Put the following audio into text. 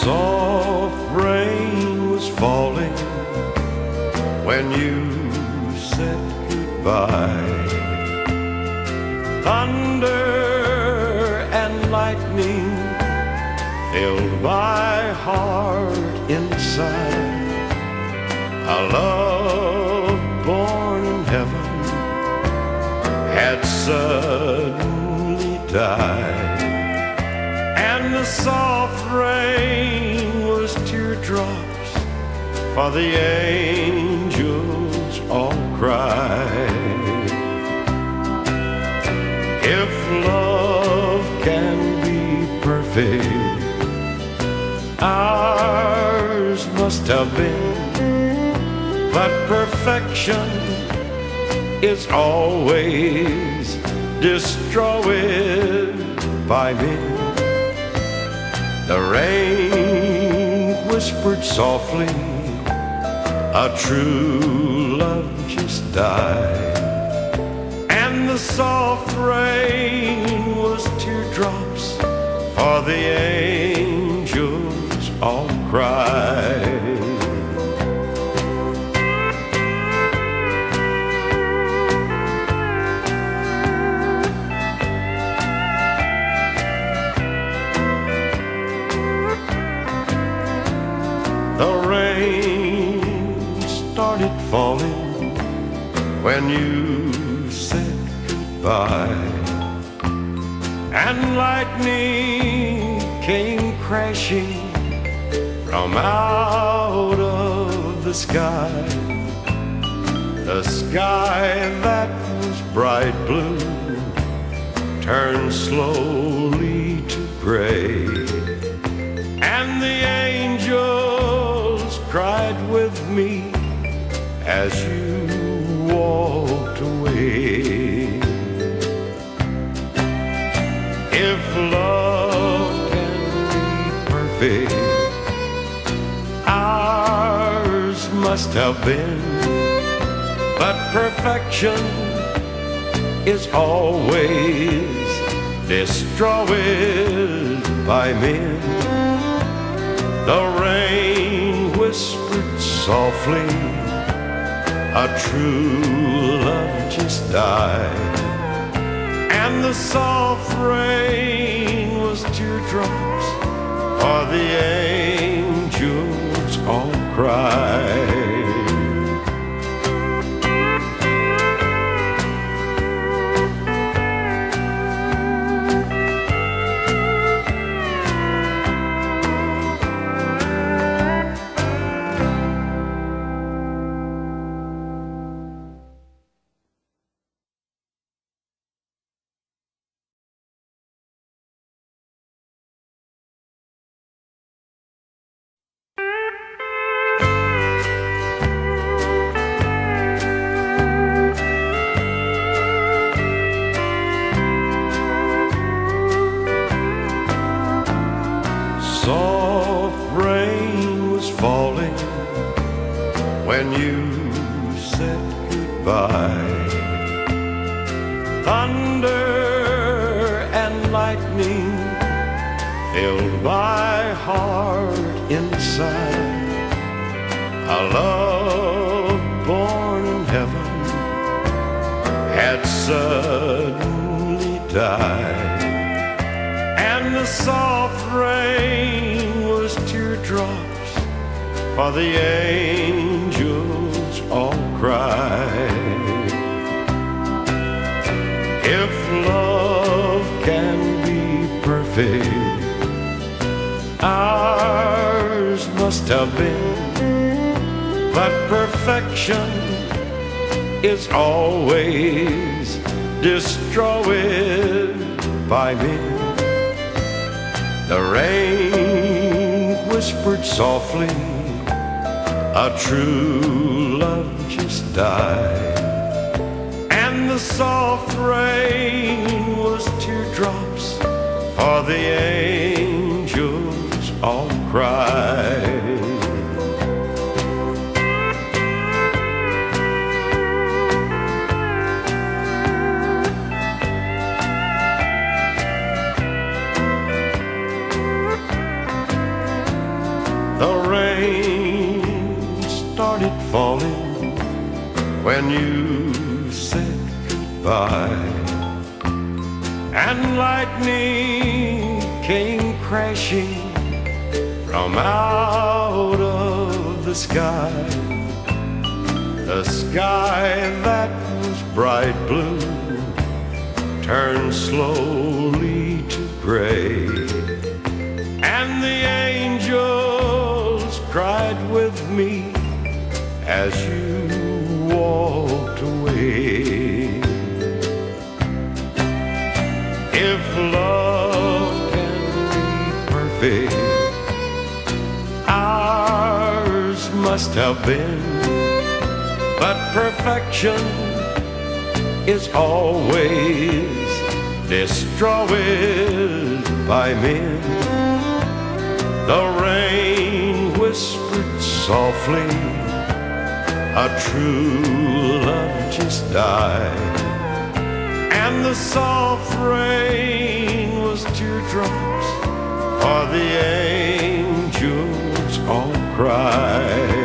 Soft rain was falling when you said goodbye. Thunder and lightning filled my heart inside. A love born in heaven had suddenly died, and the soft rain was teardrops, for the angels all cried. If love can be perfect, ours must have been, but perfection is always destroyed by men. The rain whispered softly, a true love just died, and the soft rain was teardrops, for the angels all cried. The rain started falling when you said goodbye, and lightning came crashing from out of the sky. The sky that was bright blue turned slowly to gray, and the angels cried with me as you walked away. If love can be perfect, ours must have been, but perfection is always destroyed by men. The rain whispered softly, a true love just died, and the soft rain was teardrops, for the angels all cried. Soft rain was falling when you said goodbye. Thunder and lightning filled my heart inside. A love born in heaven had suddenly died, and the soft rain was teardrops, for the angels all cried. If love can be perfect, ours must have been, but perfection is always destroyed by men. The rain whispered softly, a true love just died, and the soft rain was teardrops, for the angels all cried. The rain started falling when you said goodbye, and lightning came crashing from out of the sky. The sky that was bright blue turned slowly to gray, and the angels cried with me as you walked away. If love can be perfect, ours must have been, but perfection is always destroyed by men. The rain whispered softly, a true love just died, and the soft rain was teardrops for the angels all cried.